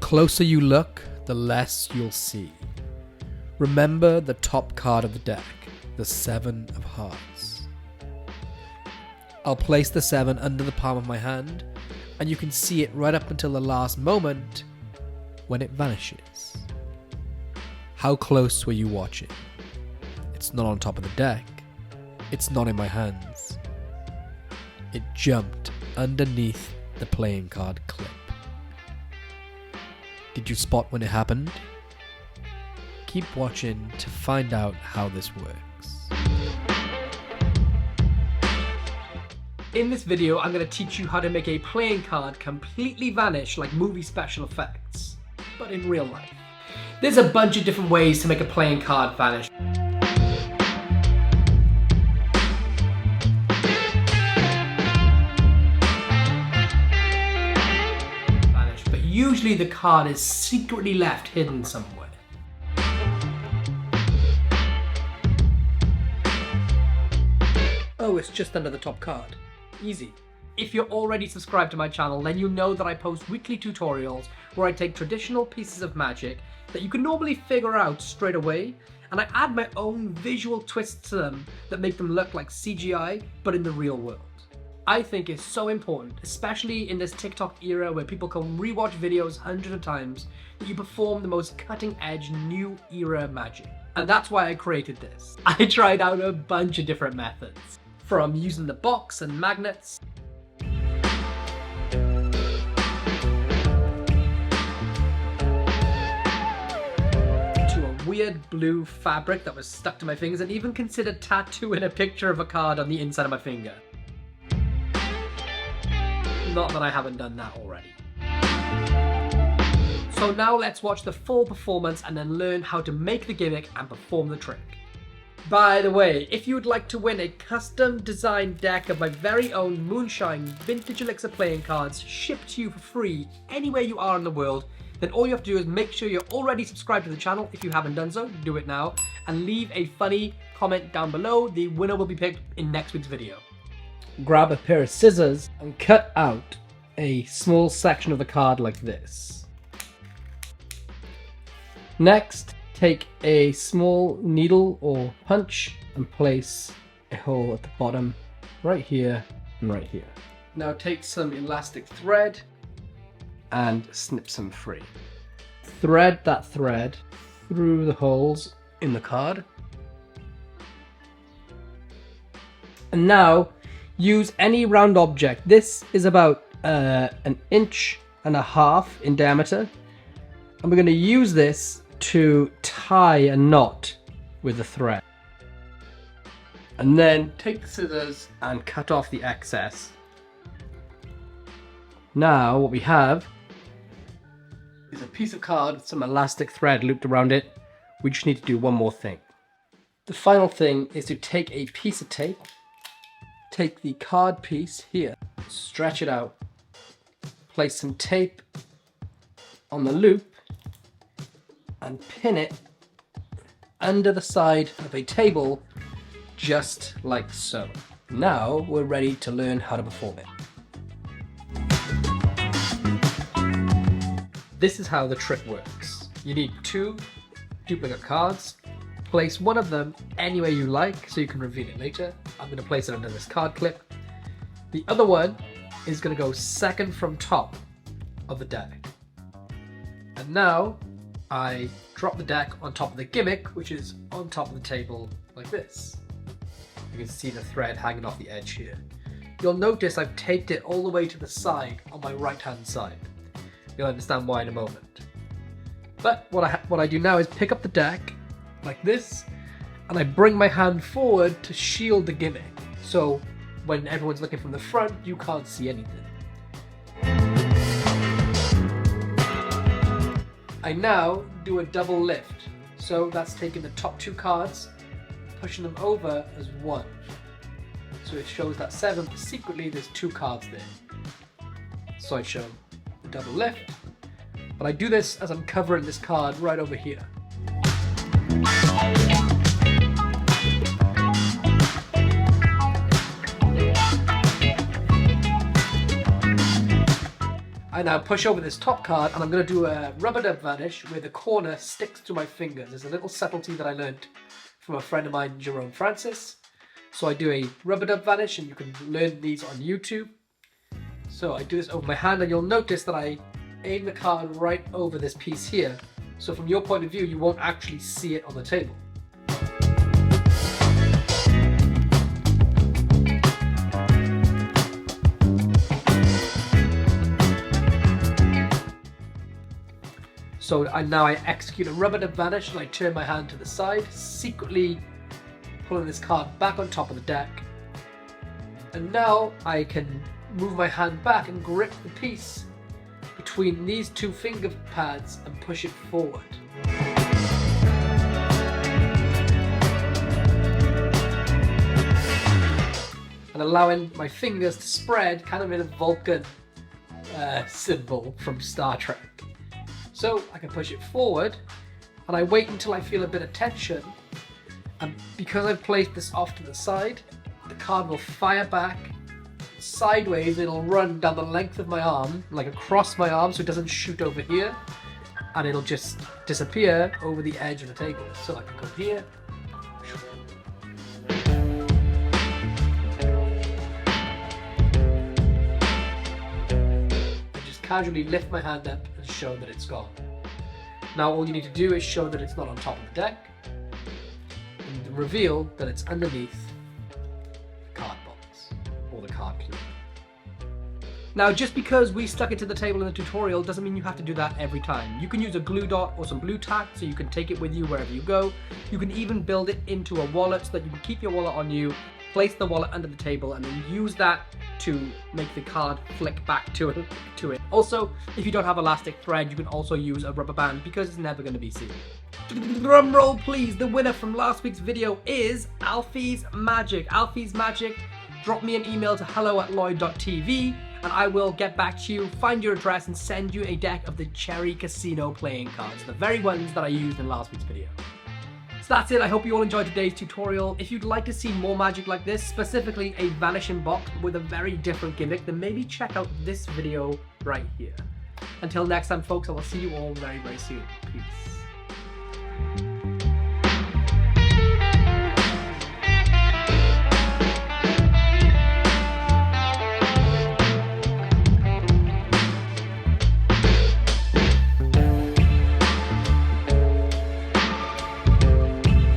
closer you look, the less you'll see. Remember the top card of the deck, the 7 of Hearts. I'll place the 7 under the palm of my hand, and you can see it right up until the last moment when it vanishes. How close were you watching? It's not on top of the deck. It's not in my hands. It jumped underneath the playing card clip. Did you spot when it happened? Keep watching to find out how this works. In this video, I'm going to teach you how to make a playing card completely vanish like movie special effects, but in real life. There's a bunch of different ways to make a playing card vanish. But usually the card is secretly left hidden somewhere. Oh, it's just under the top card. Easy. If you're already subscribed to my channel, then you know that I post weekly tutorials where I take traditional pieces of magic that you can normally figure out straight away, and I add my own visual twists to them that make them look like CGI, but in the real world. I think it's so important, especially in this TikTok era where people can rewatch videos hundreds of times, that you perform the most cutting edge new era magic. And that's why I created this. I tried out a bunch of different methods, from using the box and magnets, to a weird blue fabric that was stuck to my fingers, and even considered tattooing a picture of a card on the inside of my finger. Not that I haven't done that already. So now let's watch the full performance and then learn how to make the gimmick and perform the trick. By the way, if you would like to win a custom designed deck of my very own Moonshine Vintage Elixir playing cards shipped to you for free anywhere you are in the world, then all you have to do is make sure you're already subscribed to the channel. If you haven't done so, do it now, and leave a funny comment down below. The winner will be picked in next week's video. Grab a pair of scissors and cut out a small section of the card like this. Next, take a small needle or punch and place a hole at the bottom, right here and right here. Now take some elastic thread and snip some free. Thread that thread through the holes in the card. And now use any round object. This is about 1.5 inches in diameter, and we're going to use this to tie a knot with the thread. And then take the scissors and cut off the excess. Now what we have is a piece of card with some elastic thread looped around it. We just need to do one more thing. The final thing is to take a piece of tape, take the card piece here, stretch it out, place some tape on the loop, and pin it under the side of a table, just like so. Now we're ready to learn how to perform it. This is how the trick works. You need 2 duplicate cards. Place one of them anywhere you like so you can reveal it later. I'm going to place it under this card clip. The other one is going to go second from top of the deck. And now I drop the deck on top of the gimmick, which is on top of the table like this. You can see the thread hanging off the edge here. You'll notice I've taped it all the way to the side on my right hand side. You'll understand why in a moment. But what I do now is pick up the deck like this, and I bring my hand forward to shield the gimmick. So when everyone's looking from the front, you can't see anything. I now do a double lift. So that's taking the top 2 cards, pushing them over as one. So it shows that 7, but secretly there's 2 cards there. So I show the double lift, but I do this as I'm covering this card right over here. I now push over this top card and I'm going to do a rubber dub vanish where the corner sticks to my fingers. There's a little subtlety that I learned from a friend of mine, Jerome Francis. So I do a rubber dub vanish, and you can learn these on YouTube. So I do this over my hand, and you'll notice that I aim the card right over this piece here. So from your point of view, you won't actually see it on the table. So now I execute a rubber dub vanish, and I turn my hand to the side, secretly pulling this card back on top of the deck. And now I can move my hand back and grip the piece between these two finger pads and push it forward. And allowing my fingers to spread, kind of in a Vulcan symbol from Star Trek. So I can push it forward, and I wait until I feel a bit of tension, and because I've placed this off to the side, the card will fire back sideways. It'll run down the length of my arm, like across my arm, so it doesn't shoot over here, and it'll just disappear over the edge of the table. So I can come here, and just casually lift my hand up and show that it's gone. Now all you need to do is show that it's not on top of the deck, and reveal that it's underneath the card box or the card clue. Now, just because we stuck it to the table in the tutorial doesn't mean you have to do that every time. You can use a glue dot or some blue tack so you can take it with you wherever you go. You can even build it into a wallet so that you can keep your wallet on you, place the wallet under the table, and then use that to make the card flick back to it. Also, if you don't have elastic thread, you can also use a rubber band because it's never going to be seen. Drum roll please, the winner from last week's video is Alfie's Magic. Alfie's Magic, drop me an email to hello@lloyd.tv and I will get back to you, find your address, and send you a deck of the Cherry Casino playing cards, the very ones that I used in last week's video. So that's it. I hope you all enjoyed today's tutorial. If you'd like to see more magic like this, specifically a vanishing box with a very different gimmick, then maybe check out this video right here. Until next time folks, I will see you all very, very soon. Peace.